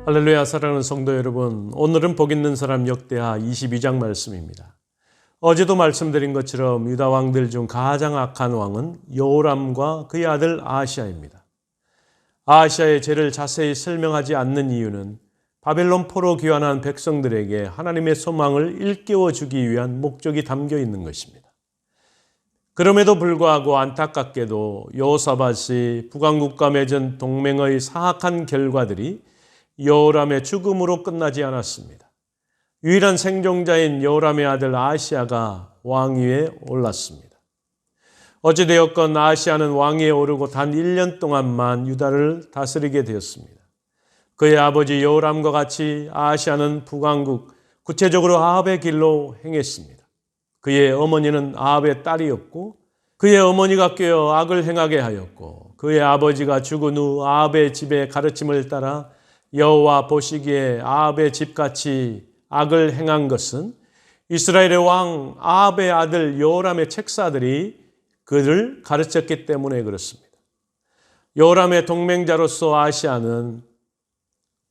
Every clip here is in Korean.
할렐루야. 사랑하는 성도 여러분, 오늘은 복 있는 사람 역대하 22장 말씀입니다. 어제도 말씀드린 것처럼 유다 왕들 중 가장 악한 왕은 여호람과 그의 아들 아하시아입니다. 아하시아의 죄를 자세히 설명하지 않는 이유는 바벨론 포로 귀환한 백성들에게 하나님의 소망을 일깨워 주기 위한 목적이 담겨 있는 것입니다. 그럼에도 불구하고 안타깝게도 여호사밧이 북왕국과 맺은 동맹의 사악한 결과들이 여호람의 죽음으로 끝나지 않았습니다. 유일한 생존자인 여호람의 아들 아하시아가 왕위에 올랐습니다. 어찌되었건 아하시아는 왕위에 오르고 단 1년 동안만 유다를 다스리게 되었습니다. 그의 아버지 여호람과 같이 아하시아는 북왕국, 구체적으로 아합의 길로 행했습니다. 그의 어머니는 아합의 딸이었고 그의 어머니가 꾀어 악을 행하게 하였고 그의 아버지가 죽은 후 아합의 집의 가르침을 따라 여호와 보시기에 아합의 집같이 악을 행한 것은 이스라엘의 왕 아합의 아들 여호람의 책사들이 그를 가르쳤기 때문에 그렇습니다. 여호람의 동맹자로서 아하시아는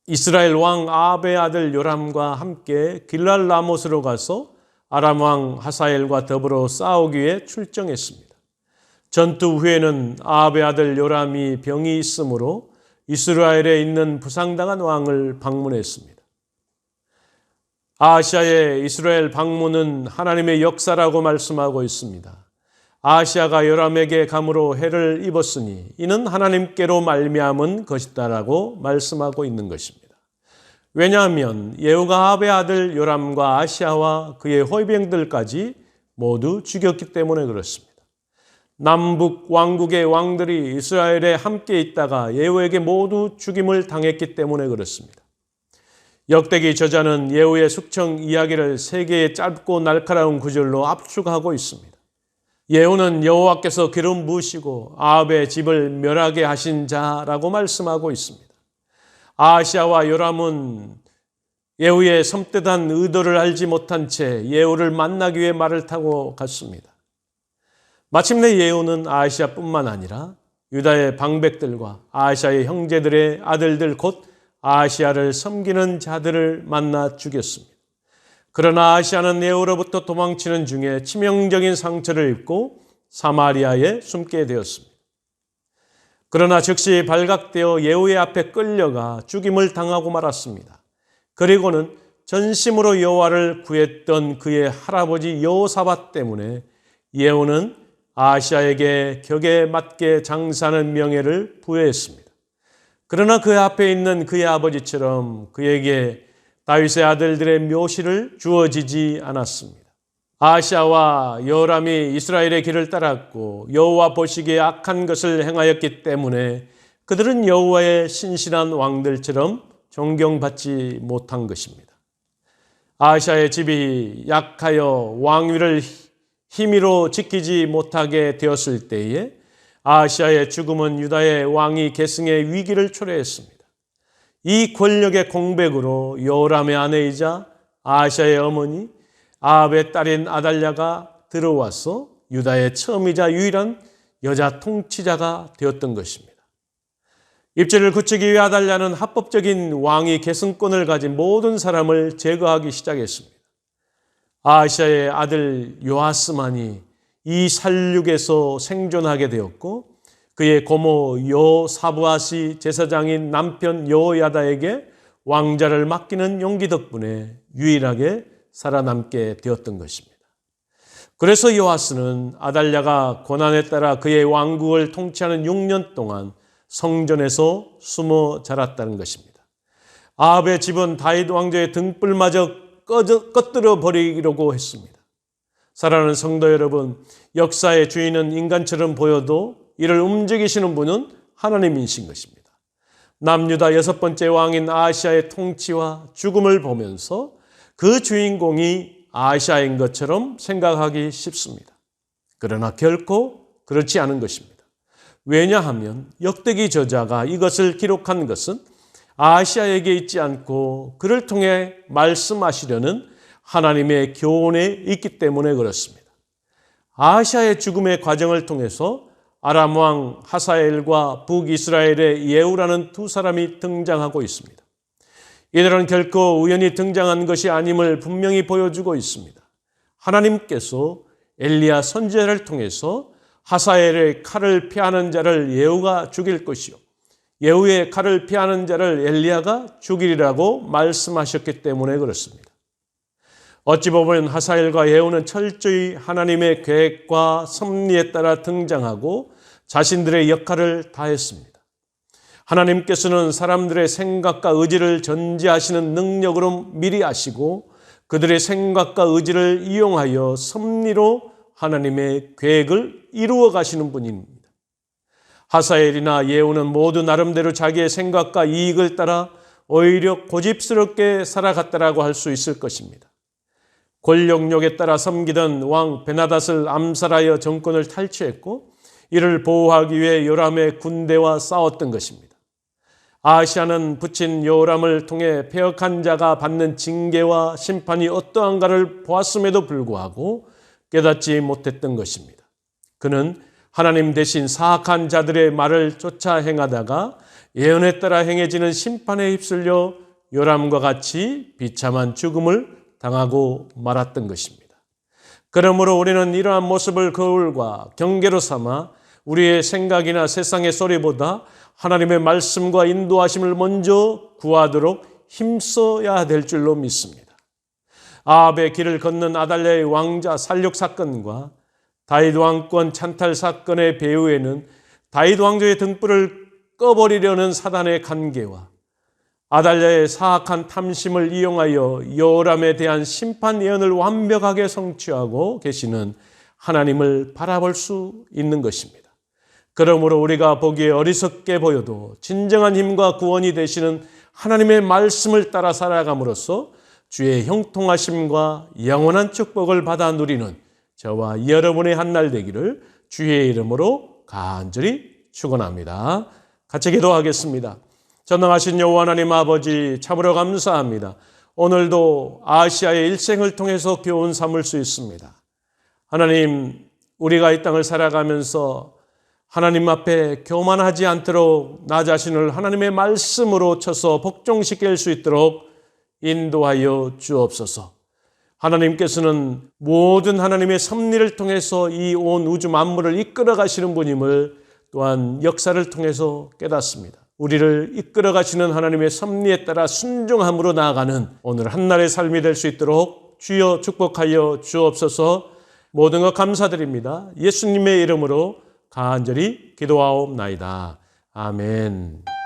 이스라엘 왕 아합의 아들 요람과 함께 길랄 라못으로 가서 아람 왕 하사엘과 더불어 싸우기 위해 출정했습니다. 전투 후에는 아합의 아들 요람이 병이 있으므로 이스라엘에 있는 부상당한 왕을 방문했습니다. 아하시아의 이스라엘 방문은 하나님의 역사라고 말씀하고 있습니다. 아하시아가 요람에게 감으로 해를 입었으니 이는 하나님께로 말미암은 것이다라고 말씀하고 있는 것입니다. 왜냐하면 예후가 아합의 아들 요람과 아하시아와 그의 호위병들까지 모두 죽였기 때문에 그렇습니다. 남북 왕국의 왕들이 이스라엘에 함께 있다가 예후에게 모두 죽임을 당했기 때문에 그렇습니다. 역대기 저자는 예후의 숙청 이야기를 세 개의 짧고 날카로운 구절로 압축하고 있습니다. 예후는 여호와께서 기름 부으시고 아합의 집을 멸하게 하신 자라고 말씀하고 있습니다. 아하시아와 요람은 예후의 섬뜩한 의도를 알지 못한 채 예후를 만나기 위해 말을 타고 갔습니다. 마침내 예후는 아하시아뿐만 아니라 유다의 방백들과 아하시아의 형제들의 아들들 곧 아하시아를 섬기는 자들을 만나 죽였습니다. 그러나 아하시아는 예후로부터 도망치는 중에 치명적인 상처를 입고 사마리아에 숨게 되었습니다. 그러나 즉시 발각되어 예후의 앞에 끌려가 죽임을 당하고 말았습니다. 그리고는 전심으로 여호와를 구했던 그의 할아버지 여호사밧 때문에 예후는 아하시아에게 격에 맞게 장사하는 명예를 부여했습니다. 그러나 그 앞에 있는 그의 아버지처럼 그에게 다윗의 아들들의 묘실을 주어지지 않았습니다. 아하시아와 여호람이 이스라엘의 길을 따랐고 여호와 보시기에 악한 것을 행하였기 때문에 그들은 여호와의 신실한 왕들처럼 존경받지 못한 것입니다. 아하시아의 집이 약하여 왕위를 힘으로 지키지 못하게 되었을 때에 아하시아의 죽음은 유다의 왕위 계승의 위기를 초래했습니다. 이 권력의 공백으로 여호람의 아내이자 아하시아의 어머니 아합의 딸인 아달랴가 들어와서 유다의 처음이자 유일한 여자 통치자가 되었던 것입니다. 입지를 굳히기 위해 아달랴는 합법적인 왕위 계승권을 가진 모든 사람을 제거하기 시작했습니다. 아하시아의 아들 요아스만이 이 살육에서 생존하게 되었고 그의 고모 여호사밧이 제사장인 남편 여호야다에게 왕자를 맡기는 용기 덕분에 유일하게 살아남게 되었던 것입니다. 그래서 요아스는 아달랴가 고난에 따라 그의 왕국을 통치하는 6년 동안 성전에서 숨어 자랐다는 것입니다. 아합의 집은 다윗 왕조의 등불마저 꺼뜨려 버리려고 했습니다. 사랑하는 성도 여러분, 역사의 주인은 인간처럼 보여도 이를 움직이시는 분은 하나님이신 것입니다. 남유다 6번째 왕인 아하시아의 통치와 죽음을 보면서 그 주인공이 아하시아인 것처럼 생각하기 쉽습니다. 그러나 결코 그렇지 않은 것입니다. 왜냐하면 역대기 저자가 이것을 기록한 것은 아하시아에게 있지 않고 그를 통해 말씀하시려는 하나님의 교훈에 있기 때문에 그렇습니다. 아하시아의 죽음의 과정을 통해서 아람 왕 하사엘과 북이스라엘의 예후라는 두 사람이 등장하고 있습니다. 이들은 결코 우연히 등장한 것이 아님을 분명히 보여주고 있습니다. 하나님께서 엘리야 선지자를 통해서 하사엘의 칼을 피하는 자를 예후가 죽일 것이요 예후의 칼을 피하는 자를 엘리야가 죽이리라고 말씀하셨기 때문에 그렇습니다. 어찌 보면 하사엘과 예후는 철저히 하나님의 계획과 섭리에 따라 등장하고 자신들의 역할을 다했습니다. 하나님께서는 사람들의 생각과 의지를 전지하시는 능력으로 미리 아시고 그들의 생각과 의지를 이용하여 섭리로 하나님의 계획을 이루어 가시는 분입니다. 하사엘이나 예후는 모두 나름대로 자기의 생각과 이익을 따라 오히려 고집스럽게 살아갔다라고 할 수 있을 것입니다. 권력욕에 따라 섬기던 왕 베나닷을 암살하여 정권을 탈취했고 이를 보호하기 위해 요람의 군대와 싸웠던 것입니다. 아하시아는 부친 요람을 통해 패역한 자가 받는 징계와 심판이 어떠한가를 보았음에도 불구하고 깨닫지 못했던 것입니다. 그는 하나님 대신 사악한 자들의 말을 쫓아 행하다가 예언에 따라 행해지는 심판에 휩쓸려 요람과 같이 비참한 죽음을 당하고 말았던 것입니다. 그러므로 우리는 이러한 모습을 거울과 경계로 삼아 우리의 생각이나 세상의 소리보다 하나님의 말씀과 인도하심을 먼저 구하도록 힘써야 될 줄로 믿습니다. 아합의 길을 걷는 아달랴의 왕자 살육 사건과 다윗 왕권 찬탈 사건의 배후에는 다윗 왕조의 등불을 꺼버리려는 사단의 관계와 아달랴의 사악한 탐심을 이용하여 여호람에 대한 심판 예언을 완벽하게 성취하고 계시는 하나님을 바라볼 수 있는 것입니다. 그러므로 우리가 보기에 어리석게 보여도 진정한 힘과 구원이 되시는 하나님의 말씀을 따라 살아감으로써 주의 형통하심과 영원한 축복을 받아 누리는 저와 여러분의 한날 되기를 주의 이름으로 간절히 축원합니다. 같이 기도하겠습니다. 전능하신 여호와 하나님 아버지 참으로 감사합니다. 오늘도 아시아의 일생을 통해서 교훈 삼을 수 있습니다. 하나님, 우리가 이 땅을 살아가면서 하나님 앞에 교만하지 않도록 나 자신을 하나님의 말씀으로 쳐서 복종시킬 수 있도록 인도하여 주옵소서. 하나님께서는 모든 하나님의 섭리를 통해서 이 온 우주 만물을 이끌어 가시는 분임을 또한 역사를 통해서 깨닫습니다. 우리를 이끌어 가시는 하나님의 섭리에 따라 순종함으로 나아가는 오늘 한날의 삶이 될 수 있도록 주여 축복하여 주옵소서. 모든 것 감사드립니다. 예수님의 이름으로 간절히 기도하옵나이다. 아멘.